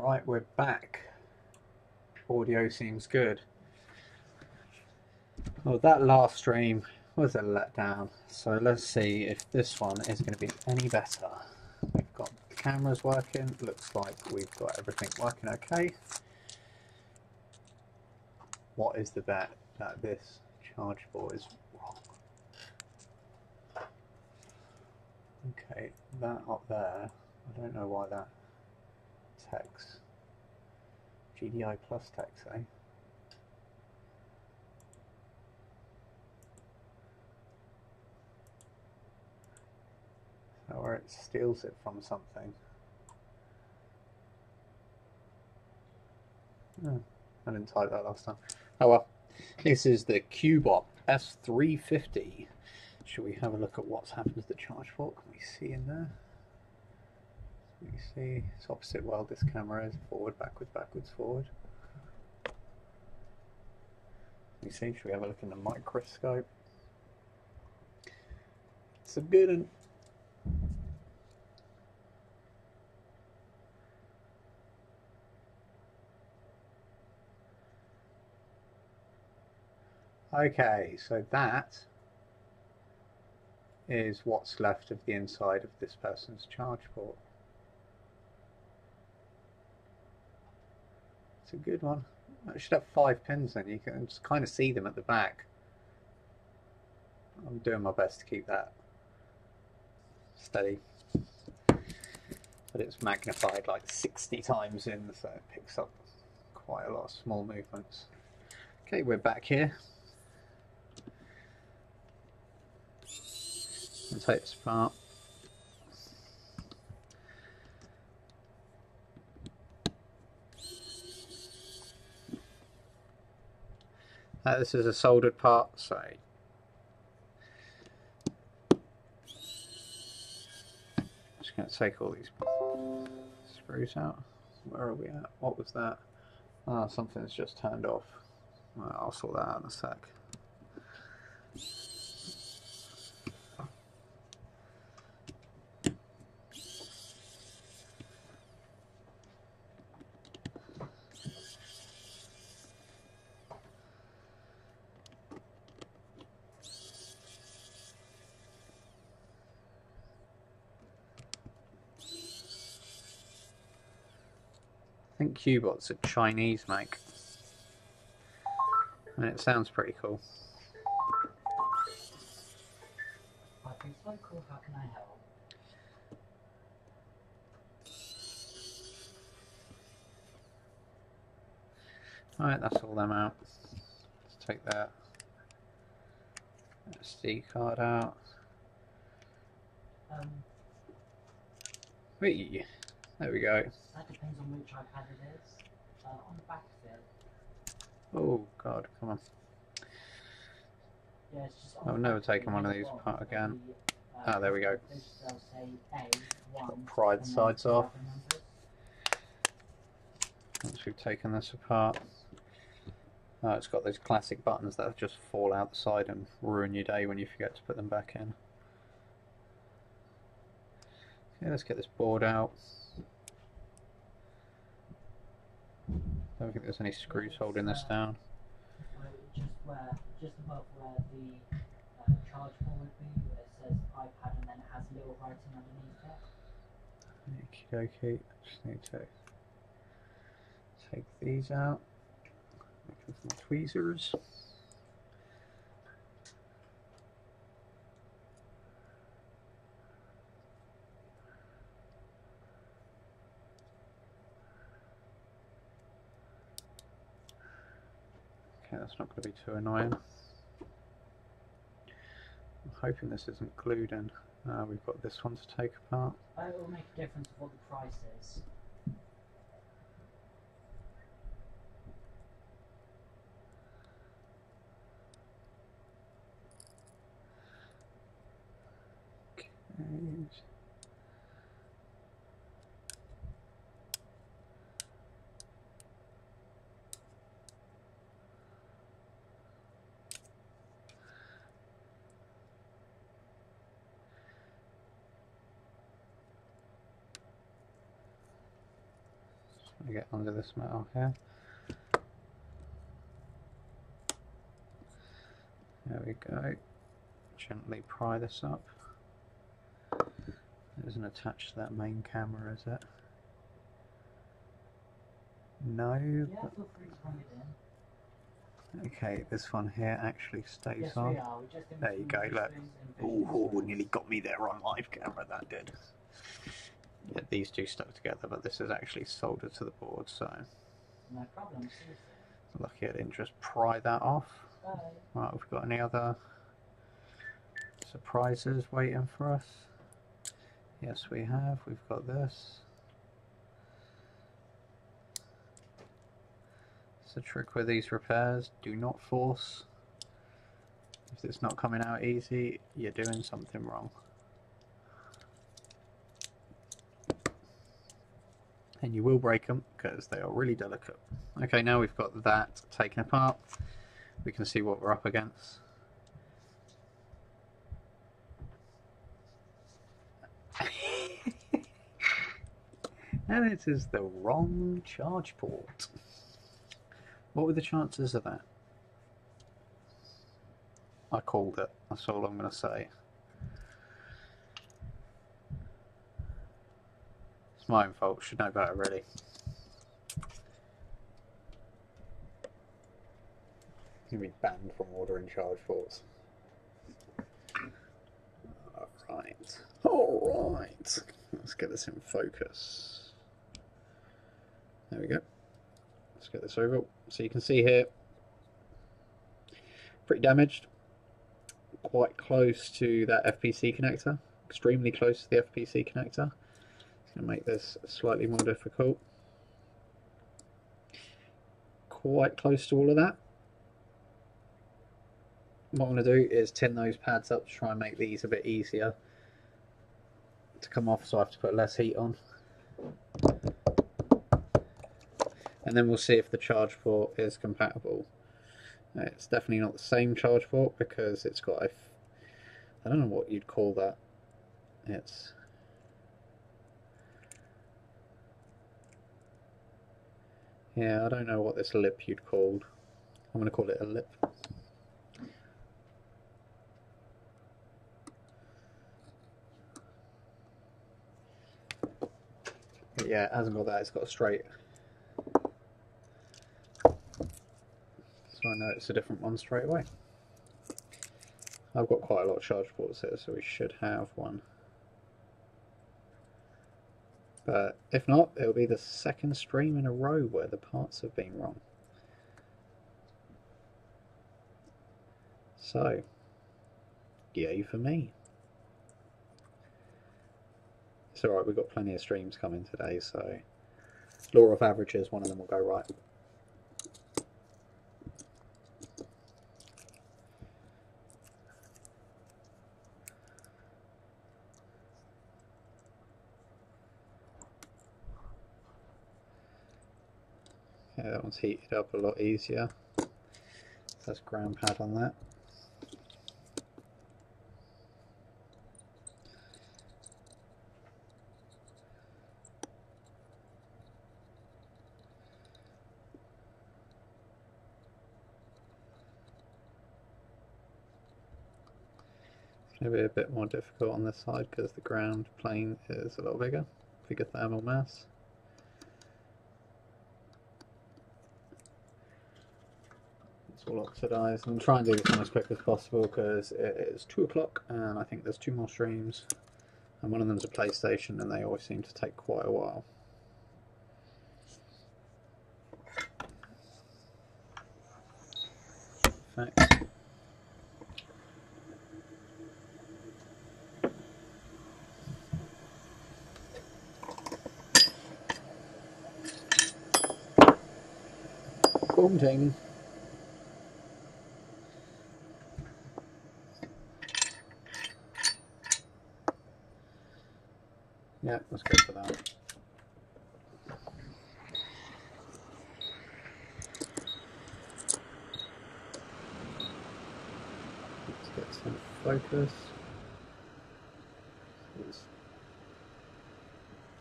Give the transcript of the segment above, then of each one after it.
Right, we're back. Audio seems good. Well, that last stream was a letdown, so let's see if this one is going to be any better. We've got the cameras working, looks like we've got everything working okay. What is the bet that this ChargePort is wrong? Okay, that up there, I don't know why that text, GDI plus text, eh? Or it steals it from something. Oh, I didn't type that last time. Oh well. This is the Cubot S350. Should we have a look at what's happened to the ChargePort? Can we see in there? We see it's opposite world this camera is. Forward, backwards, backwards, forward. You see, should we have a look in the microscope? It's a good one. Okay, so that is what's left of the inside of this person's ChargePort. It's a good one. It should have 5 pins then, you can just kind of see them at the back. I'm doing my best to keep that steady. But it's magnified like 60 times in, so it picks up quite a lot of small movements. Okay, we're back here. I'll take this apart. This is a soldered part, so just going to take all these screws out. Where are we at? What was that? Ah, something's just turned off. Well, I'll sort that out in a sec. I think Cubot's a Chinese make, and it sounds pretty cool. I think so cool. How can I help? Alright, that's all them out. Let's take that SD card out. Whee! There we go. That depends on which iPad it is. On the back of it. Oh god, come on. Yeah, it's just I've never taken one of these apart again. Ah, there we go. Got pry the sides off. Once we've taken this apart. Oh, it's got those classic buttons that just fall out the side and ruin your day when you forget to put them back in. Okay, let's get this board out. Don't think there's any screws holding this down. Just above where the charge port would be, where it says iPad and then it has little writing underneath it. Okie dokie, just need to take these out. Make some tweezers. Okay, that's not going to be too annoying. I'm hoping this isn't glued in. We've got this one to take apart. It will make a difference of what the price is. Okay. we get under this metal here. There we go. Gently pry this up. It isn't attached to that main camera, is it? No. Yeah, feel free to bring it in. Okay, this one here actually stays Yes, on. we are. We're just in There you go, between look. visuals and Oh, visuals. nearly got me there on live camera, that did. Yeah, these two stuck together, but this is actually soldered to the board, so No problem. See you soon. lucky I didn't just pry that off. Bye. Right, we've got any other surprises waiting for us? Yes, we have. We've got this. It's the trick with these repairs. Do not force. If it's not coming out easy, you're doing something wrong. And you will break them because they are really delicate. Okay, now we've got that taken apart. We can see what we're up against. And it is the wrong charge port. What were the chances of that? I called it, that's all I'm going to say. It's my own fault, should know better really. You'll be banned from ordering charge ports. Alright, alright. Let's get this in focus. There we go. Let's get this over. So you can see here, pretty damaged. Quite close to that FPC connector. Extremely close to the FPC connector. It's going to make this slightly more difficult. Quite close to all of that. What I'm going to do is tin those pads up to try and make these a bit easier to come off, so I have to put less heat on. And then we'll see if the charge port is compatible. It's definitely not the same charge port because it's got a, I don't know what you'd call that. It's, yeah, I don't know what this lip you'd call. I'm going to call it a lip. But yeah, it hasn't got that, it's got a straight. So I know it's a different one straight away. I've got quite a lot of charge ports here, so we should have one. But if not, it'll be the second stream in a row where the parts have been wrong. So, yay for me. It's alright, we've got plenty of streams coming today, so law of averages, one of them will go right. Yeah, that one's heated up a lot easier. That's ground pad on that. It's going to be a bit more difficult on this side because the ground plane is a lot bigger thermal mass. All oxidized. I'm trying to do this one as quick as possible because it is 2 o'clock and I think there's 2 more streams, and one of them's a PlayStation and they always seem to take quite a while. In fact, boom-ting. Yeah, let's go for that. Let's get some focus. It's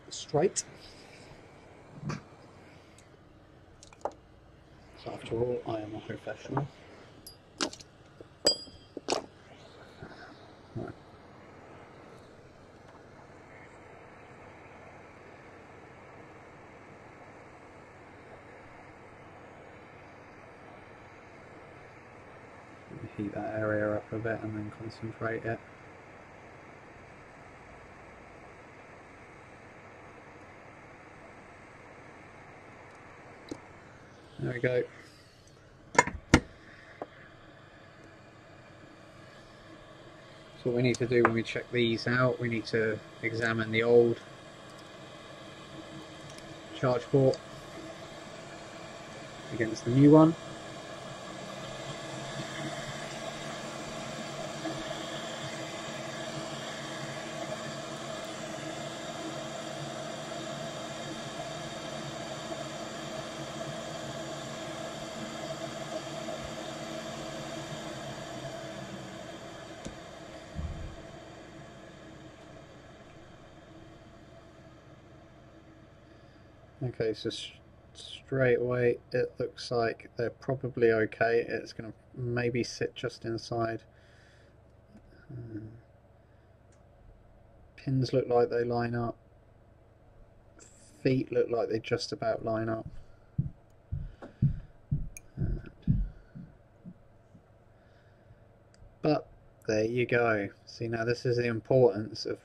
straight. After all, I am a professional. Right. Heat that area up a bit and then concentrate it. There we go. So what we need to do when we check these out, we need to examine the old charge port against the new one. Okay, so straight away it looks like they're probably okay. It's going to maybe sit just inside. Pins look like they line up. Feet look like they just about line up. But there you go. See, now this is the importance of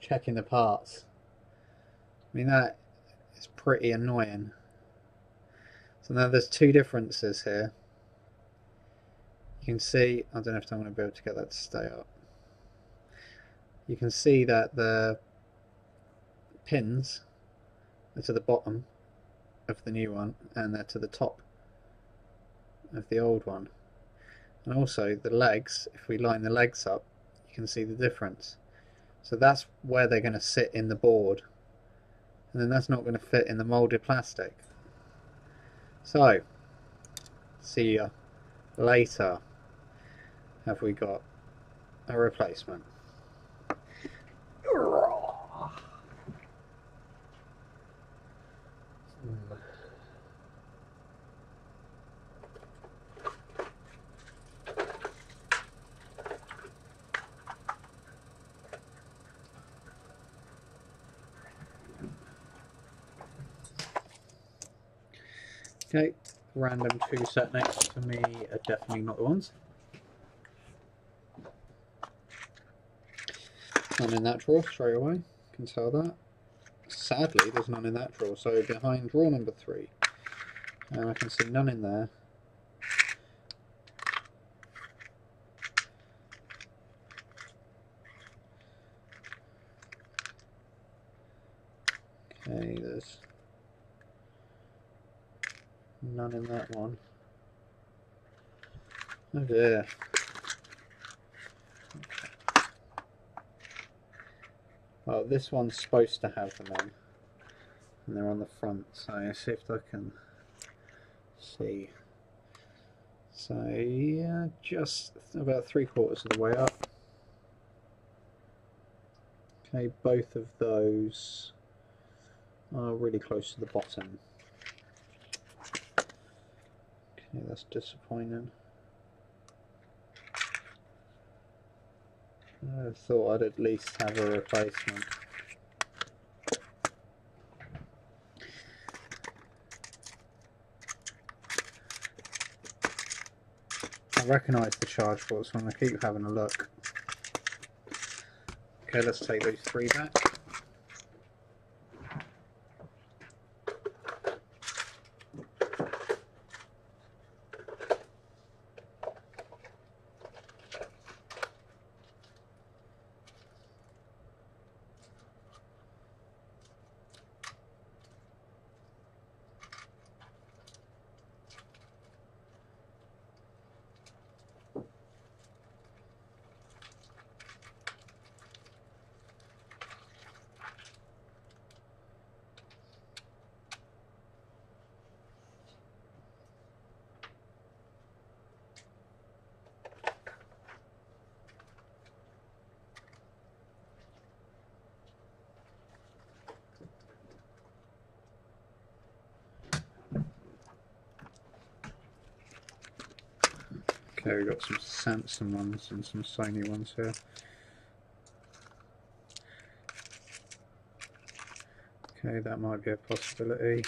checking the parts. I mean, that is pretty annoying. So now there's two differences here. You can see, I don't know if I'm going to be able to get that to stay up. You can see that the pins are to the bottom of the new one and they're to the top of the old one. And also the legs, if we line the legs up, you can see the difference. So that's where they're going to sit in the board. And then that's not going to fit in the moulded plastic. So, see you later. Have we got a replacement? Okay, random two set next to me are definitely not the ones. None in that drawer straight away, can tell that. Sadly, there's none in that drawer, so behind drawer number 3, and I can see none in there. Okay, there's none in that one. Oh dear. Well, this one's supposed to have them in, and they're on the front, so I'll see if I can see. So yeah, just about 3/4 of the way up. Okay, both of those are really close to the bottom. Okay, that's disappointing. I thought I'd at least have a replacement. I recognise the ChargePort, so I'm going to keep having a look. Okay, let's take those 3 back. Okay, we've got some Samsung ones and some Sony ones here. Okay, that might be a possibility.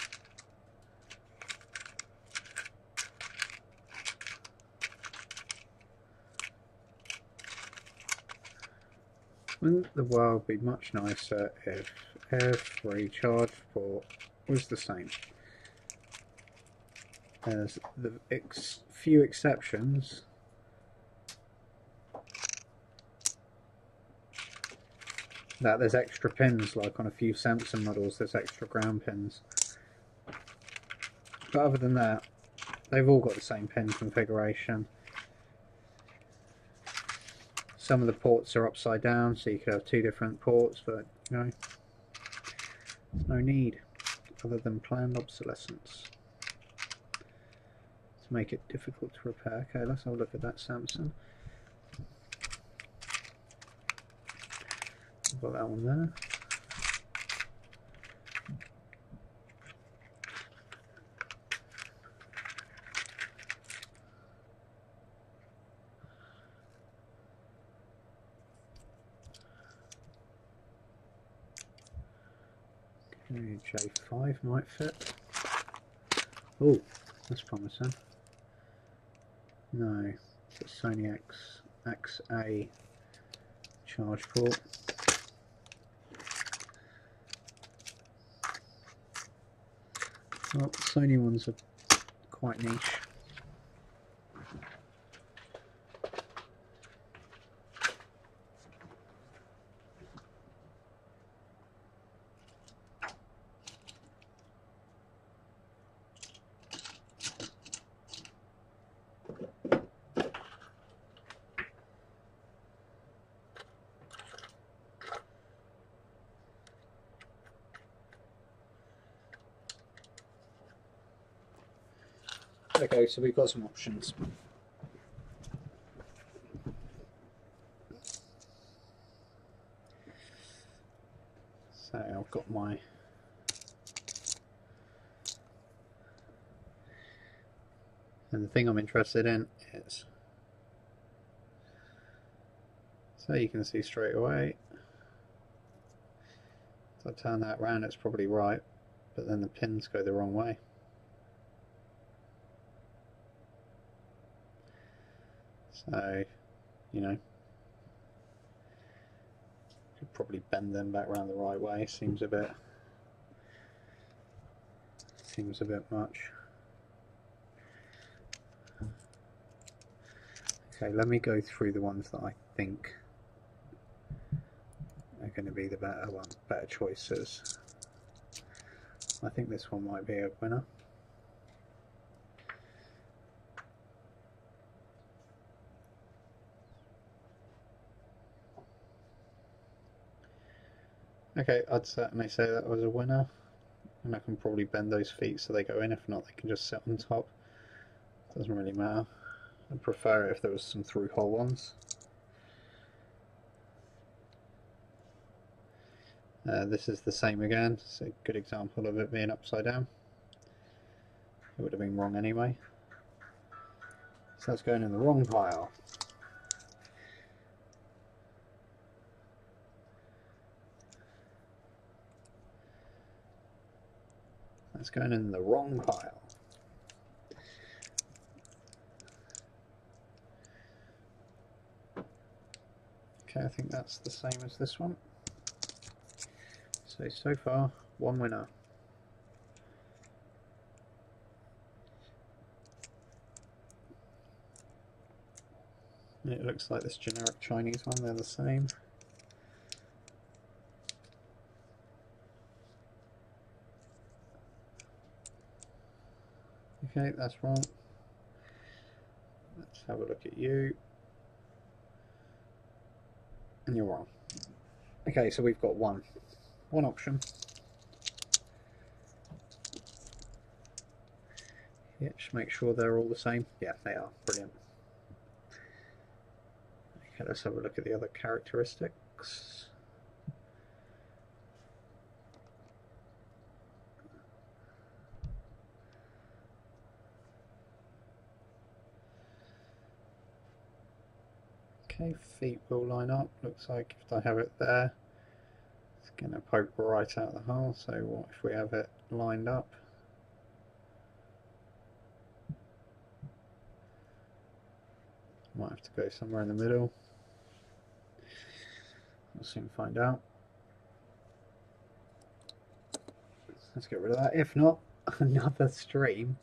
Wouldn't the world be much nicer if every ChargePort was the same? There's the few exceptions. That there's extra pins, like on a few Samsung models there's extra ground pins. But other than that, they've all got the same pin configuration. Some of the ports are upside down, so you could have two different ports, but you know, there's no need other than planned obsolescence to make it difficult to repair. Okay, let's have a look at that Samsung. Got that one there. Okay, J5 might fit. Oh, that's promising. No, it's a Sony XA charge port. Well, Sony ones are quite niche. Okay, so we've got some options. So I've got my and the thing I'm interested in is, so you can see straight away, if I turn that around it's probably right, but then the pins go the wrong way. So, you know, could probably bend them back around the right way. Seems a bit much. Okay, let me go through the ones that I think are going to be the better choices. I think this one might be a winner. Okay, I'd certainly say that was a winner, and I can probably bend those feet so they go in. If not, they can just sit on top. Doesn't really matter. I'd prefer it if there was some through-hole ones. This is the same again. It's a good example of it being upside down. It would have been wrong anyway. So that's going in the wrong pile. That's going in the wrong pile. Okay, I think that's the same as this one. So far, one winner. It looks like this generic Chinese one, they're the same. Okay, that's wrong. Let's have a look at you. And you're wrong. Okay, so we've got one option. Yeah, just make sure they're all the same. Yeah, they are. Brilliant. Okay, let's have a look at the other characteristics. Okay, feet will line up. Looks like if I have it there, it's going to poke right out the hole. So what if we have it lined up? Might have to go somewhere in the middle. We'll soon find out. Let's get rid of that. If not, another stream.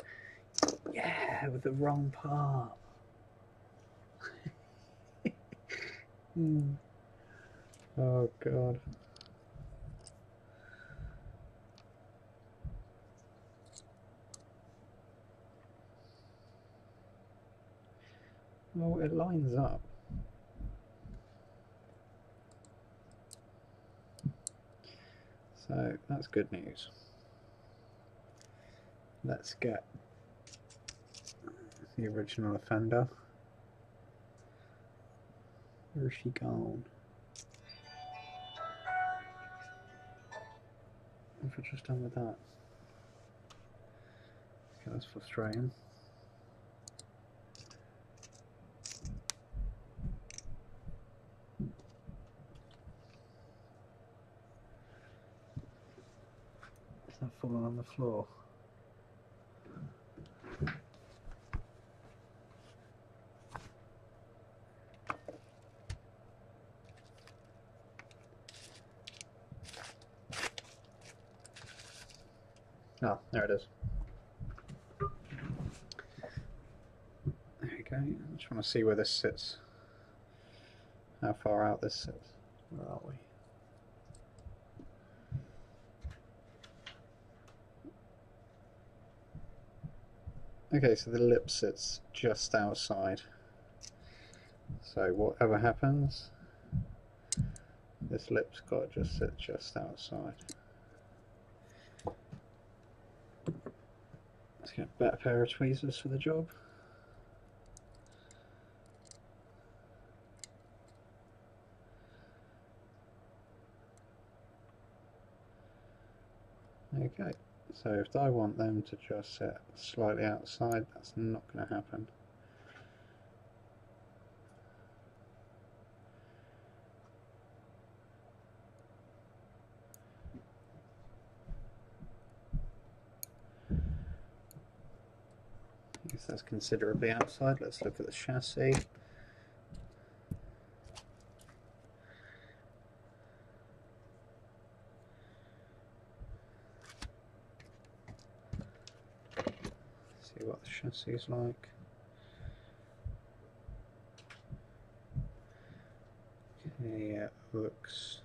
Yeah, with the wrong part. Oh god. Well, it lines up. So that's good news. Let's get the original offender. Where's she gone? What have I just done with that? Okay, that's frustrating. Is that falling on the floor? Oh, there it is. There we go. I just want to see where this sits. How far out this sits. Where are we? Okay, so the lip sits just outside. So whatever happens, this lip's got to just sit just outside. Let's get a better pair of tweezers for the job. Okay, so if I want them to just sit slightly outside, that's not going to happen. I guess that's considerably outside. Let's look at the chassis. See what the chassis is like. Okay, yeah, looks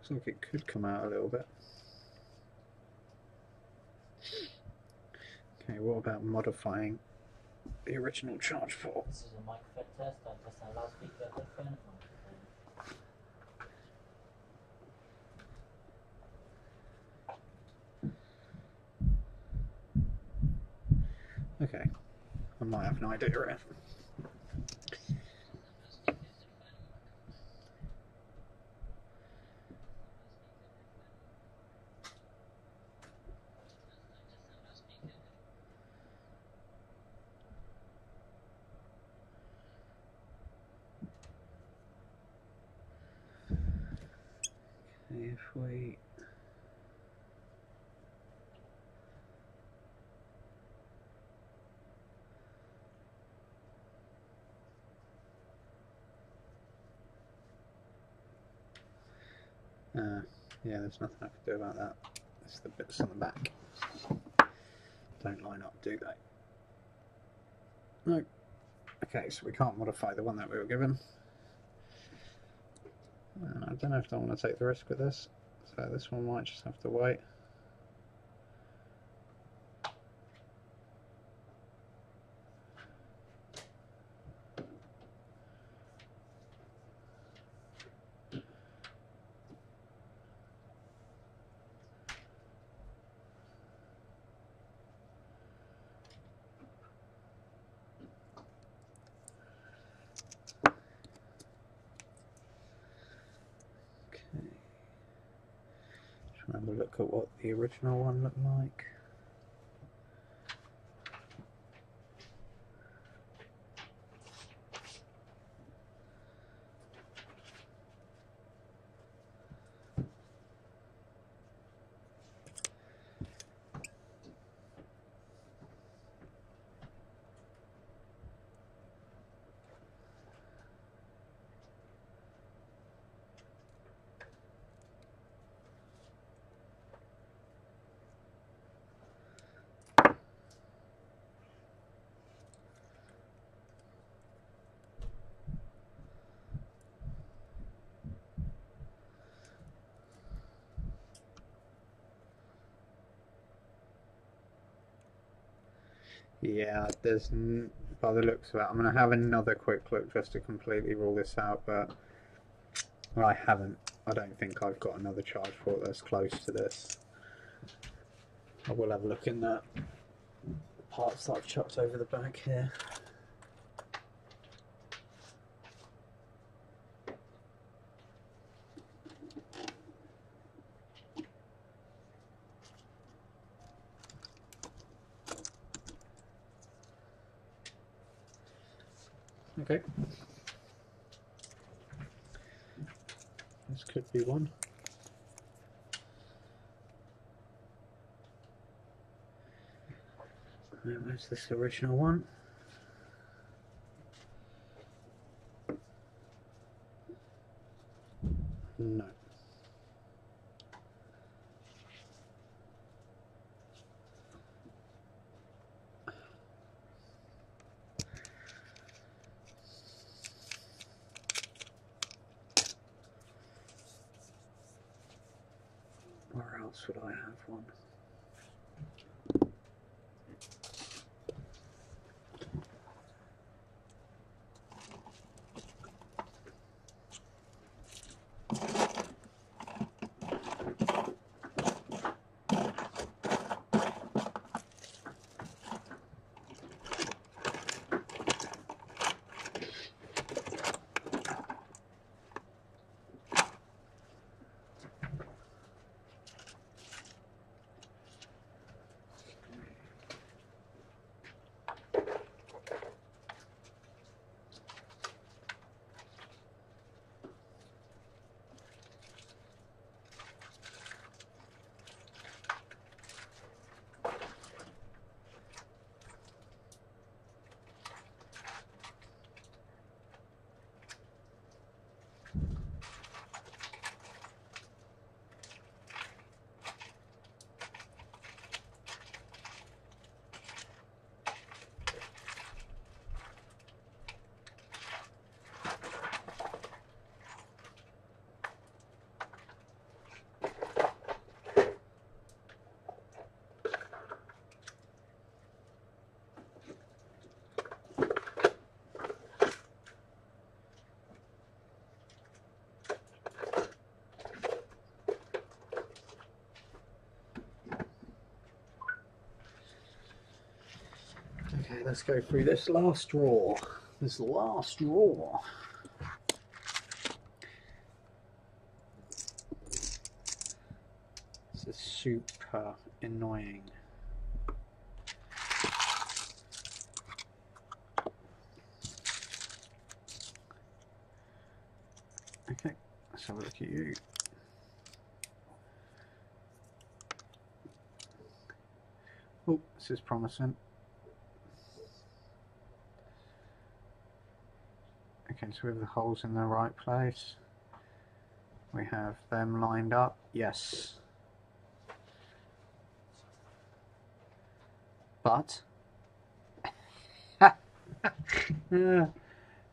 like it could come out a little bit. Okay, what about modifying the original ChargePort? This is a microphone test. I test our loudspeaker, headphone, and microphone. Okay, I might have an idea here. If we yeah, there's nothing I can do about that. It's the bits on the back. Don't line up, do they? No. Okay, so we can't modify the one that we were given. And I don't know if I want to take the risk with this, so this one might just have to wait. Have a look at what the original one looked like. Yeah, by the looks of it, I'm going to have another quick look just to completely rule this out, but I haven't. I don't think I've got another charge port that's close to this. I will have a look in the parts that I've chucked over the back here. Okay. This could be one. Where's this original one? No. Where else would I have one? Okay, let's go through this last drawer. This last drawer. This is super annoying. Okay, let's have a look at you. Oh, this is promising. Okay, so we have the holes in the right place. We have them lined up. Yes. But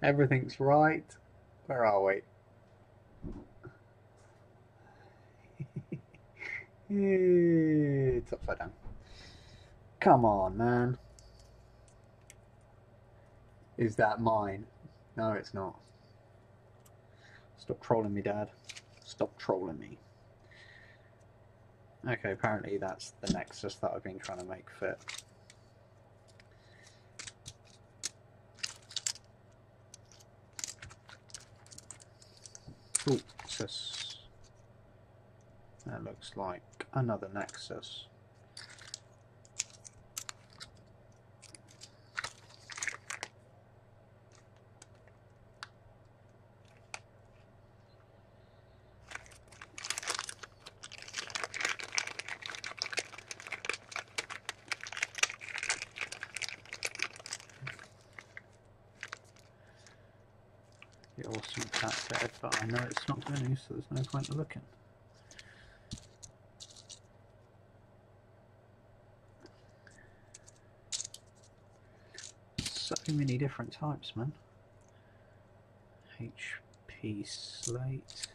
everything's right. Where are we? It's upside down. Come on, man. Is that mine? No, it's not. Stop trolling me, Dad. Stop trolling me. Okay, apparently that's the Nexus that I've been trying to make fit. Ooh, what's this? That looks like another Nexus. The awesome cat bed, but I know it's not doing any, so there's no point in looking. So many different types, man. HP slate.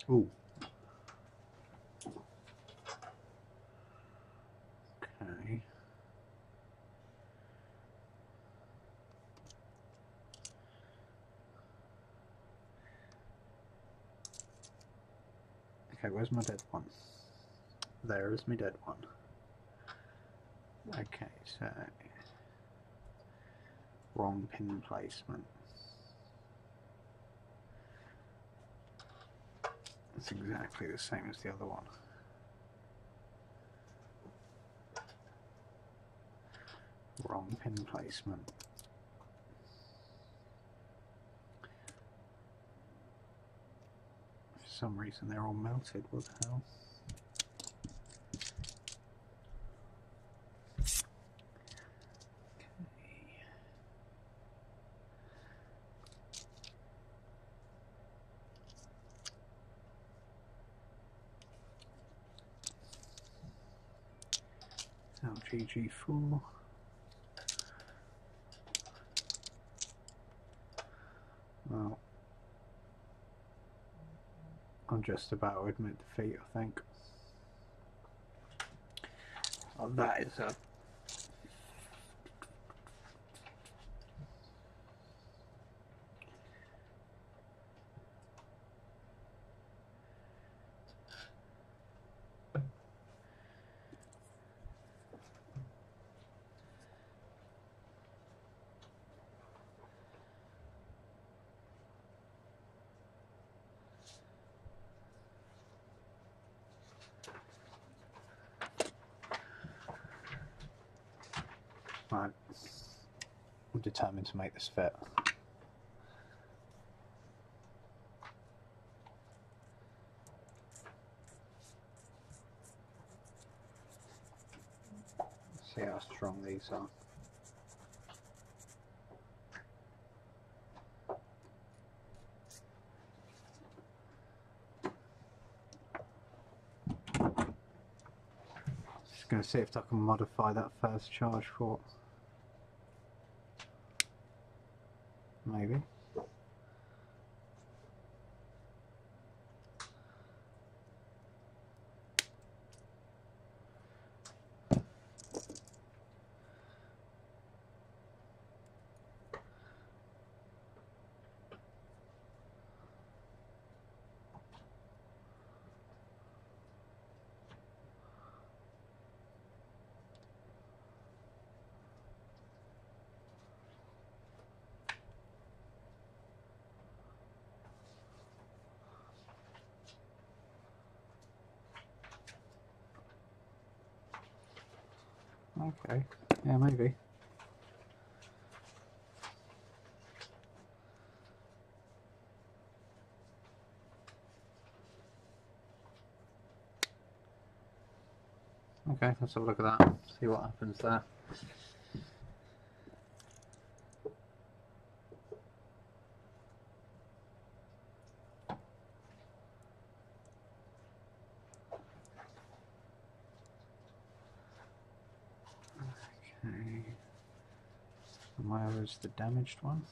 Ooh. Okay. Okay, where's my dead one? There is my dead one. Okay, so wrong pin placement. It's exactly the same as the other one. Wrong pin placement. For some reason they're all melted. What the hell? LGG4. Well, I'm just about to admit defeat, I think. Oh, that is a... Right. I'm determined to make this fit. See how strong these are. Just going to see if I can modify that first charge port. Maybe. Okay, yeah, maybe. Okay, let's have a look at that, see what happens there. Okay, and where is the damaged one?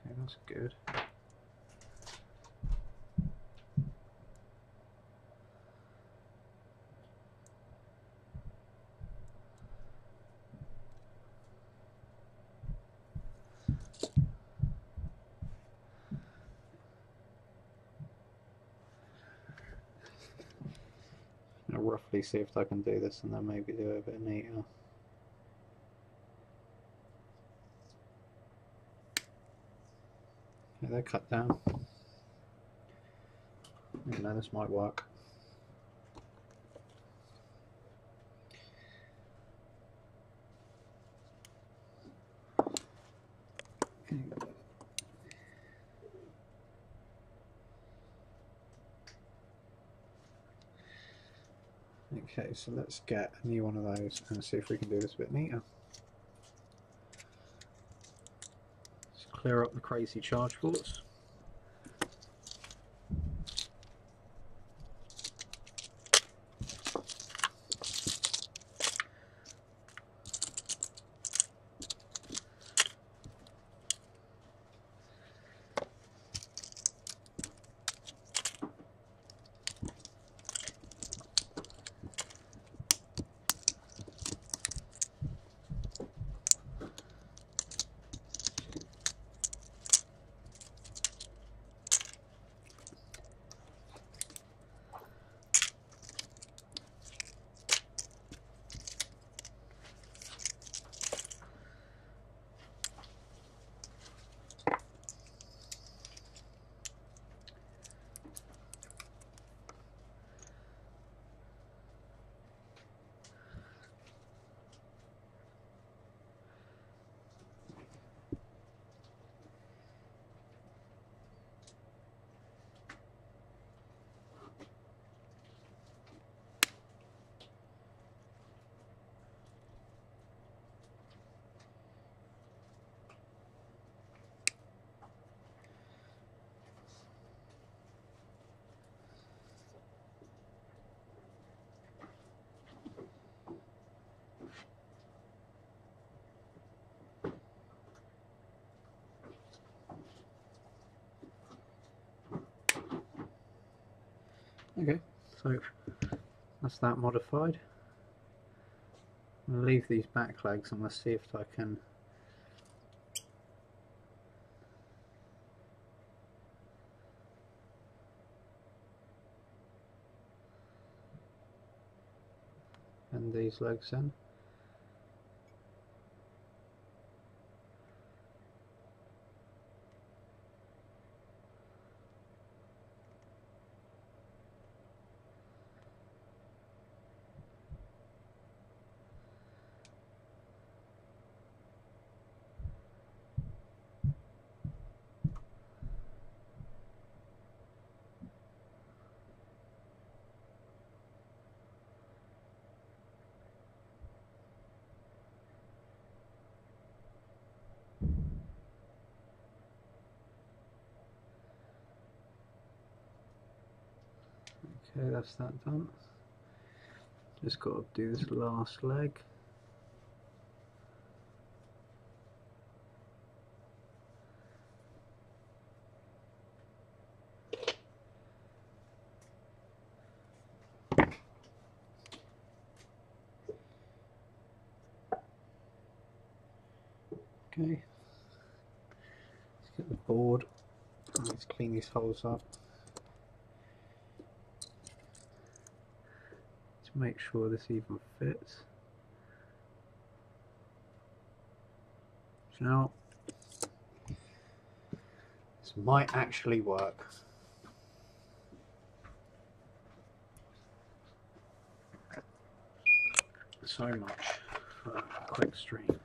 Okay, that's good. I'll roughly see if I can do this and then maybe do it a bit neater. Yeah, they're cut down. You know, this might work. Okay, so let's get a new one of those and see if we can do this a bit neater. Let's clear up the crazy charge ports. Okay, so that's that modified. I'm going to leave these back legs and let's see if I can bend these legs in. Okay, that's that done. Just got to do this last leg. Okay, let's get the board. Let's clean these holes up to make sure this even fits. You know, this might actually work. So much for a quick stream.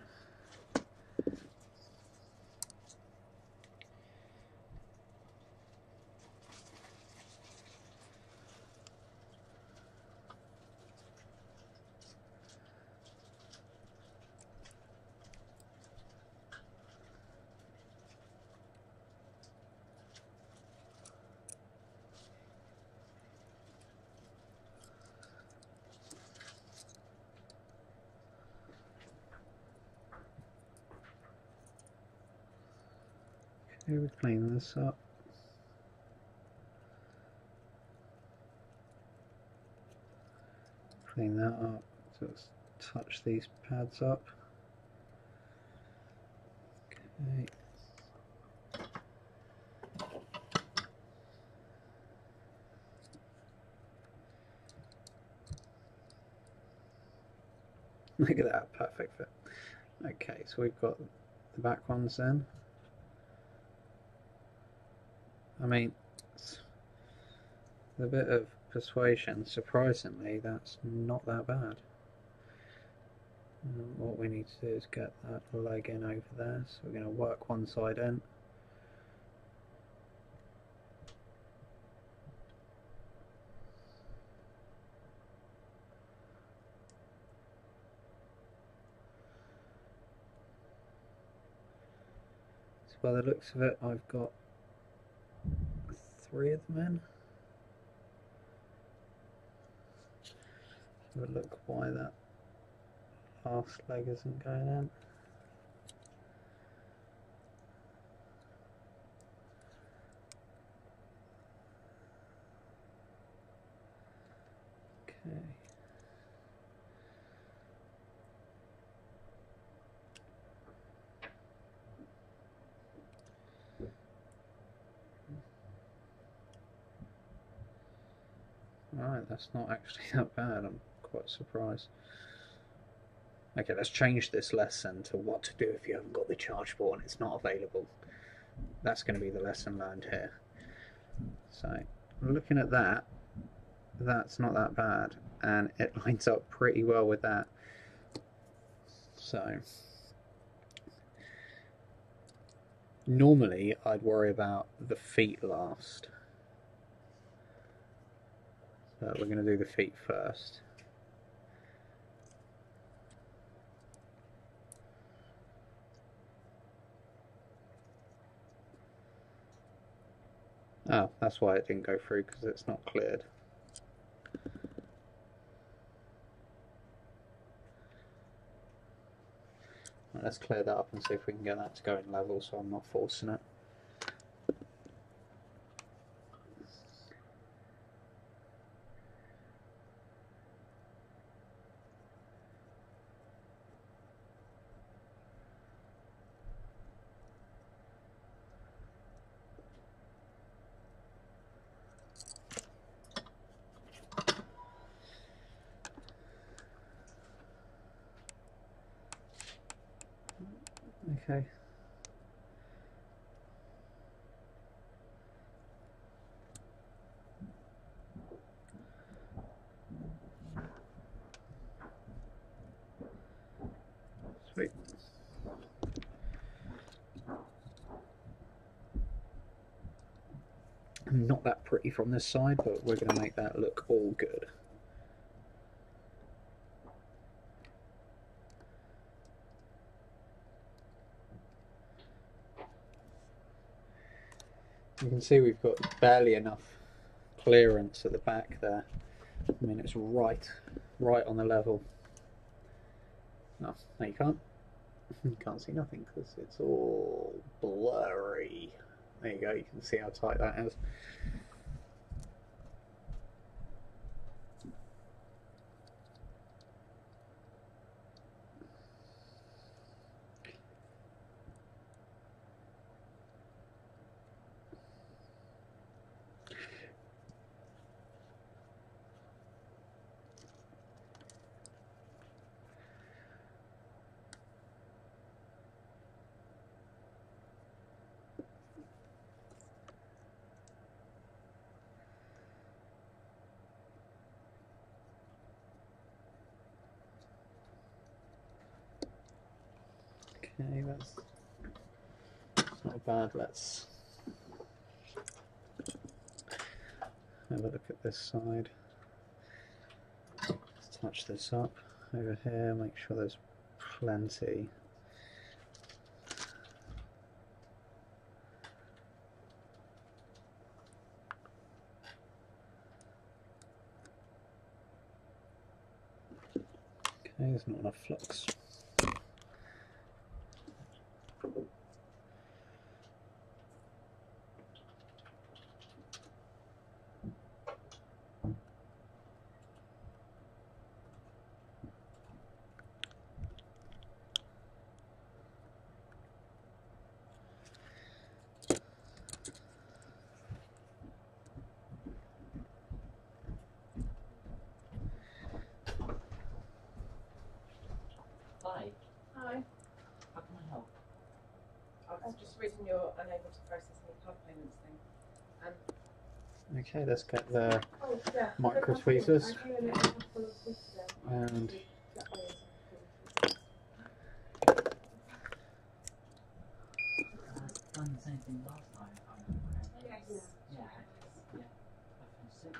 Okay, we clean this up. Clean that up. So let's touch these pads up. Okay. Look at that, perfect fit. Okay, so we've got the back ones then. I mean, with a bit of persuasion, surprisingly, that's not that bad. What we need to do is get that leg in over there, so we're going to work one side in. So by the looks of it, I've got 3 of them in. Have a look why that last leg isn't going in. Okay. Alright, that's not actually that bad. I'm quite surprised. Okay, let's change this lesson to what to do if you haven't got the ChargePort and it's not available. That's going to be the lesson learned here. So, looking at that, that's not that bad, and it lines up pretty well with that. So, normally I'd worry about the feet last, but we're going to do the feet first. Oh, that's why it didn't go through, because it's not cleared. Right, let's clear that up and see if we can get that to go in level so I'm not forcing it. Okay. Sweet. Not that pretty from this side, but we're going to make that look all good. You can see we've got barely enough clearance at the back there. I mean, it's right on the level. No, you can't. You can't see nothing because it's all blurry. There you go, you can see how tight that is. Okay, that's not bad. Let's have a look at this side. Let's touch this up over here, make sure there's plenty. Okay, there's not enough flux. Hi. Hi. How can I help? I was just reading you're unable to process any card payments thing. Okay, let's get the Oh, yeah. micro tweezers and I've done the same thing last time, if I remember correctly. Yes. Yeah. Yeah. I feel sick.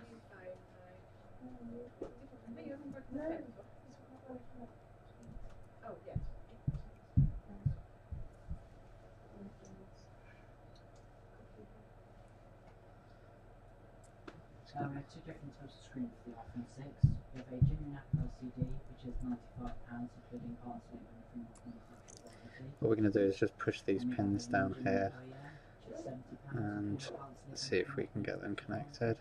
Oh, yes. We have two different types of screens for the iPhone 6. We have a genuine Apple LCD, which is £95, including parts and everything with manufacturer warranty. What we're going to do is just push these And we pins have down a here which is £70, and including parts and see if we everything can get them connected.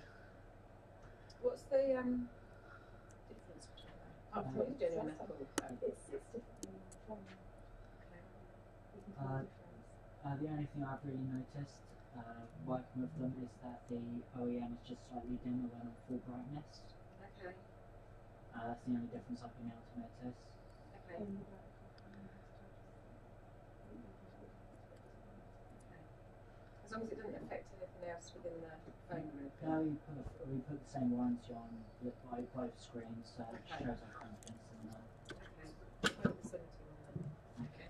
What's the difference between them? Oh, what are you doing on Apple? It's different from the only thing I've really noticed working with them is that the OEM is just slightly dimmer when on full brightness. Okay. That's the only difference I've been able to notice. Okay. As long as it doesn't affect anything else within the phone or anything. No, we put the same warranty on both screens, so it Okay. shows our confidence in them. Okay. Put the 70 on them. Okay.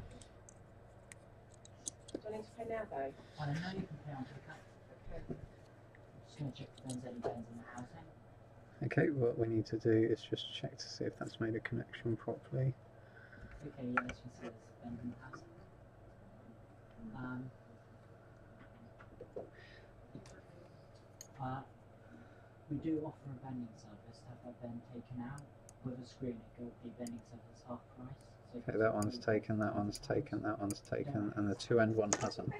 Do I need to pay now though? I don't know, you can pay on pickup. Okay. Just going to check if there's any bends in the housing. Okay, what we need to do is just check to see if that's made a connection properly. Okay, yeah, as you can see, there's a bend in the housing. We do offer a bending service to have that bend taken out. With a screen, the bending service is half price. So Okay, that one's taken, that one's taken, that one's taken, and the two end one hasn't. I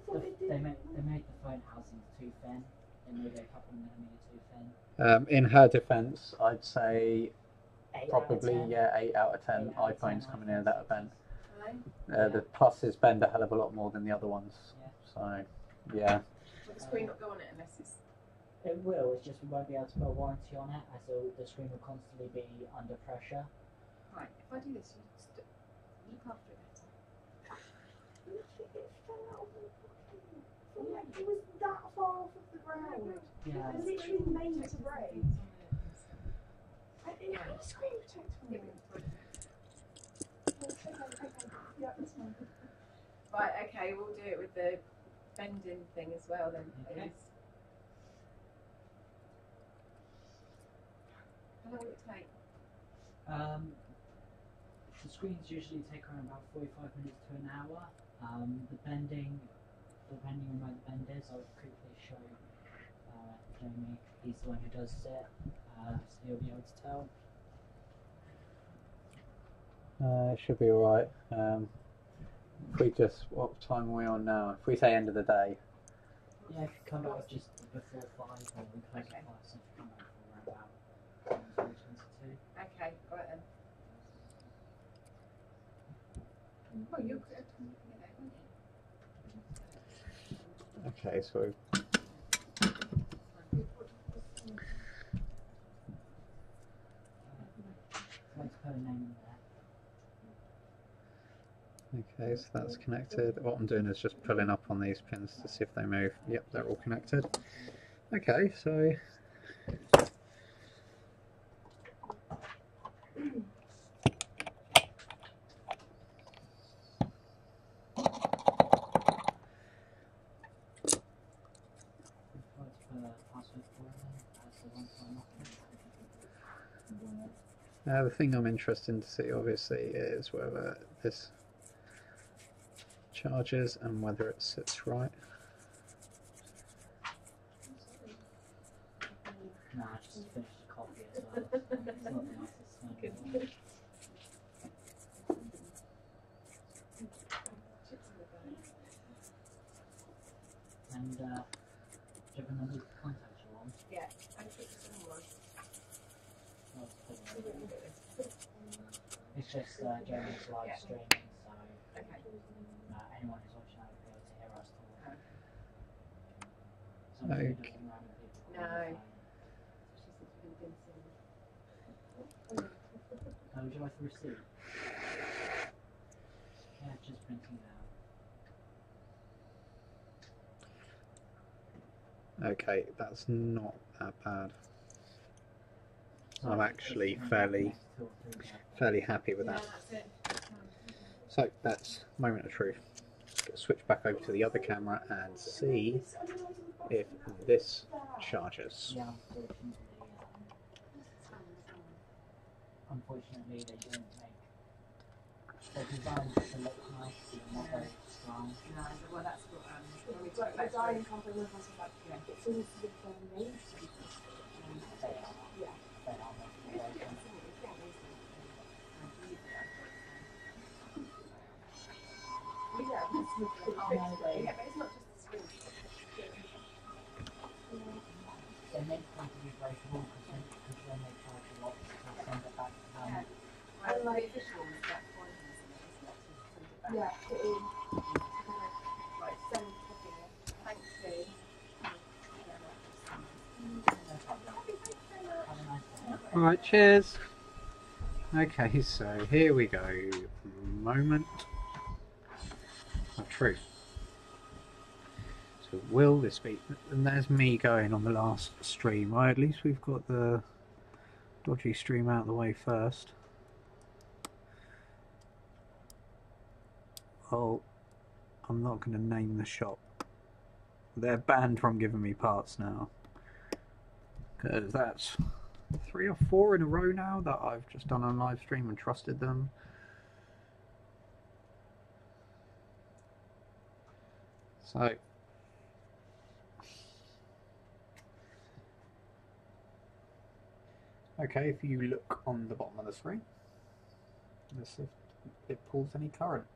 thought it did. They made the phone housings too thin. They made it a couple millimeter too thin. In her defence, I'd say 8 probably, out of 10. yeah, 8 out of 10 8 out of 10 iPhones coming in that are bent. Right. The pluses bend a hell of a lot more than the other ones. Yeah. So, yeah. Will the screen not go on it unless it's... It will, it's just we won't be able to put a warranty on it, as the screen will constantly be under pressure. Right, if I do this, you just look after it better. It fell out of the fucking... Like, it was that far off of the ground. Yeah. It was literally made to break. It had a screen protector on it. Okay. Yeah, that's fine. Right, okay, we'll do it with the bending thing as well then, Okay. please. How long will it take? The screens usually take around about 45 minutes to an hour. Depending on where the bend is, I'll quickly show Jamie. He's the one who does it, so he'll be able to tell. It should be alright. If we just, what time are we on now? If we say end of the day, Yeah, if you come out just before 5, or we close Okay. at 5, so if you come out for around about 22. Okay, right then. Oh, you're good at looking at that, aren't you? okay, so Let's put a name in there. okay, so that's connected. What I'm doing is just pulling up on these pins to see if they move. Yep, they're all connected. Okay, so Let's put a password for it as the one-time offer. the thing I'm interested to see obviously is whether this charges and whether it sits right. Nah, I just finished the coffee as well. It's not the nicest smell. Good. And do you have a number to contact you on? Yeah, I put this in one. I'll just put it in there. It's just Jeremy's live Yeah. streaming, so Okay. anyone who's watching that will be able to hear us talk. Okay. So I'm sure he Okay. doesn't random people. No. Would you like the receipt? Yeah, just printing it out. Okay, that's not that bad. I'm actually fairly happy with Yeah, that. that's it. So that's moment of truth. Switch back over to the other camera and see if this charges. Yeah, unfortunately they didn't make. They're designed to look nice, but not very strong. No, well that's what when we talked like the dying company was like, it's always as if they're made to be yeah. They are making Yeah, those. but it's not just the screen. They're meant to be breakable because when they charge a lot, they'll send it back to them. And like visual is that pointless, isn't it? To send it back. Yeah, put in. Right, send copy. Thank you. Have a nice day. Alright, cheers. Okay, so here we go. Moment of truth. So will this be... And there's me going on the last stream. Right, at least we've got the dodgy stream out of the way first. Well, I'm not going to name the shop. They're banned from giving me parts now. Because that's 3 or 4 in a row now that I've just done on live stream and trusted them. So okay, if you look on the bottom of the screen, let's see if it pulls any current.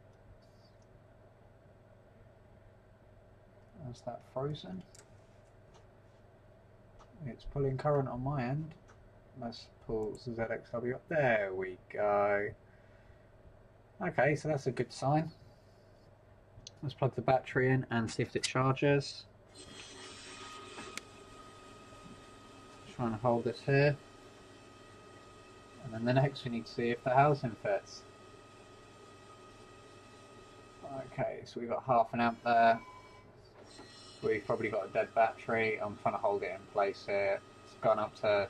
Is that frozen? It's pulling current on my end. Let's pull ZXW up. There we go. Okay, so that's a good sign. Let's plug the battery in and see if it charges. Trying to hold this here. And then the next we need to see if the housing fits. Okay, so we've got half an amp there. We've probably got a dead battery. I'm trying to hold it in place here. It's gone up to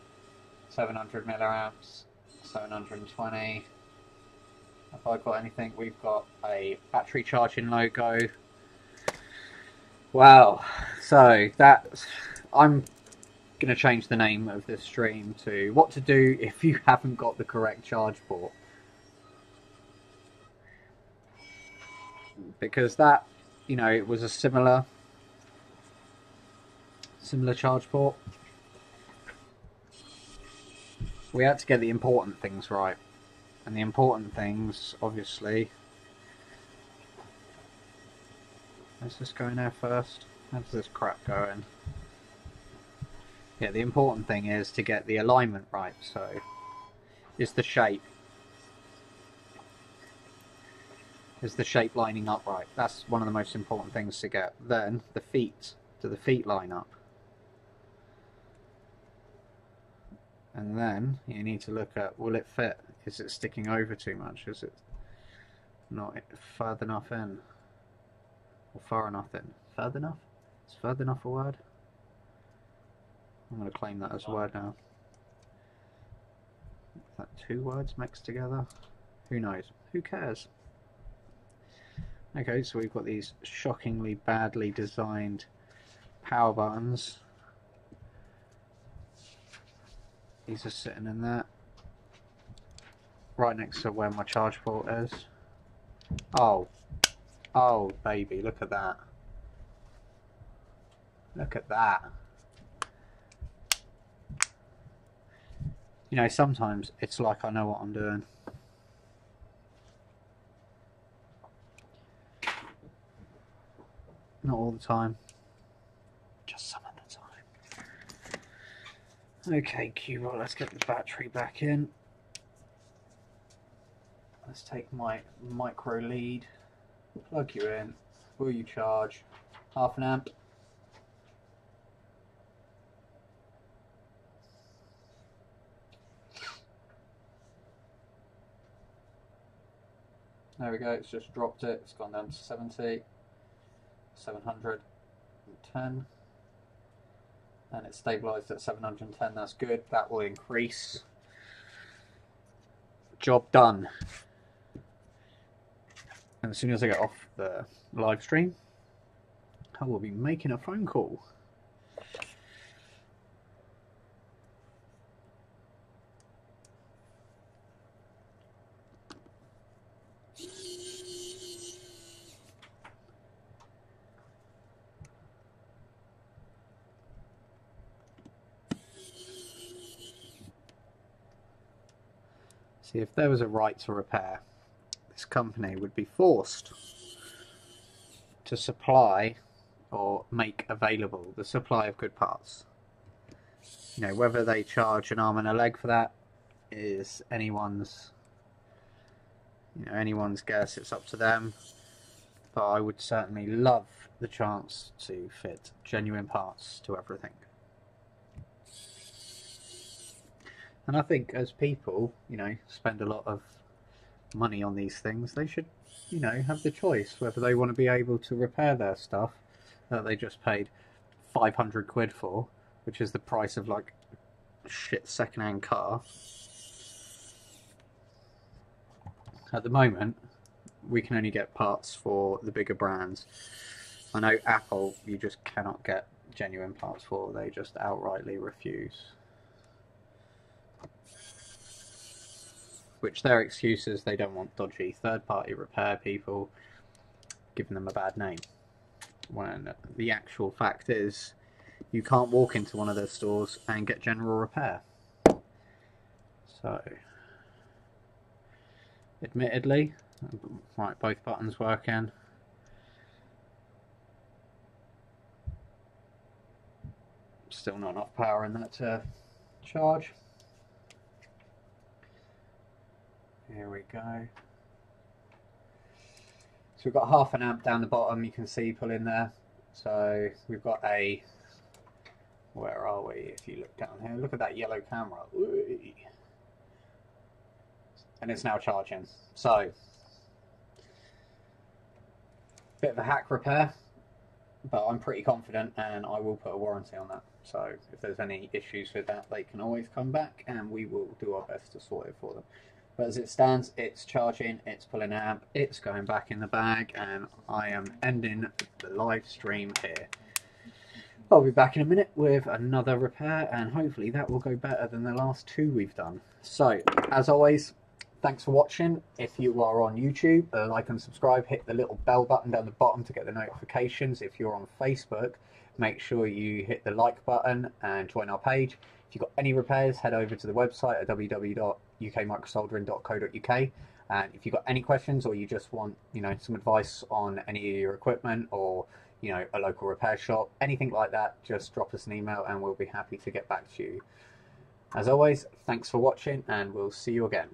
700 milliamps, 720. Have I got anything? We've got a battery charging logo. Wow. So that's... I'm going to change the name of this stream to what to do if you haven't got the correct charge port. Because that, you know, it was a similar charge port. We had to get the important things right. And the important things, obviously... Let's just go in there first. How does this crap go in? Yeah, the important thing is to get the alignment right, so... Is the shape. Is the shape lining up right? That's one of the most important things to get. Then, the feet. Do the feet line up? And then you need to look at, will it fit? Is it sticking over too much? Is it not further enough in? Or far enough in? Further enough? Is further enough a word? I'm going to claim that as a word now. Is that 2 words mixed together? Who knows? Who cares? Okay, so we've got these shockingly badly designed power buttons. These are sitting in there, right next to where my charge port is. Oh, baby, look at that. Look at that. You know, sometimes it's like I know what I'm doing. Not all the time, just some of the time. Okay, Cubot, let's get the battery back in. Let's take my micro lead, plug you in. Will you charge? Half an amp. There we go, it's just dropped it. It's gone down to 70, 710. And it's stabilised at 710, that's good. That will increase. Job done. And as soon as I get off the live stream, I will be making a phone call. See, if there was a right to repair, this company would be forced to supply or make available the supply of good parts. You know, whether they charge an arm and a leg for that is anyone's guess. It's up to them. But I would certainly love the chance to fit genuine parts to everything. And I think as people, you know, spend a lot of money on these things, they should, you know, have the choice whether they want to be able to repair their stuff that they just paid 500 quid for, which is the price of like a shit second-hand car. At the moment, we can only get parts for the bigger brands. I know Apple, you just cannot get genuine parts for, they just outrightly refuse. Which their excuse is they don't want dodgy third-party repair people giving them a bad name. When the actual fact is, you can't walk into one of their stores and get general repair. So, admittedly, right, both buttons working. Still not enough power in that to charge. Here we go. So we've got half an amp down the bottom, you can see pulling there. So we've got a, where are we if you look down here, look at that yellow camera. Ooh. And it's now charging. So, bit of a hack repair, but I'm pretty confident and I will put a warranty on that. So if there's any issues with that, they can always come back and we will do our best to sort it for them. But as it stands, it's charging, it's pulling an amp, it's going back in the bag, and I am ending the live stream here. I'll be back in a minute with another repair, and hopefully that will go better than the last two we've done. So, as always, thanks for watching. If you are on YouTube, like and subscribe, hit the little bell button down the bottom to get the notifications. If you're on Facebook, make sure you hit the like button and join our page. If you've got any repairs, head over to the website at www.ukmicrosoldering.co.uk. And if you've got any questions or you just want, you know, some advice on any of your equipment or, you know, a local repair shop, anything like that, just drop us an email and we'll be happy to get back to you. As always, thanks for watching and we'll see you again.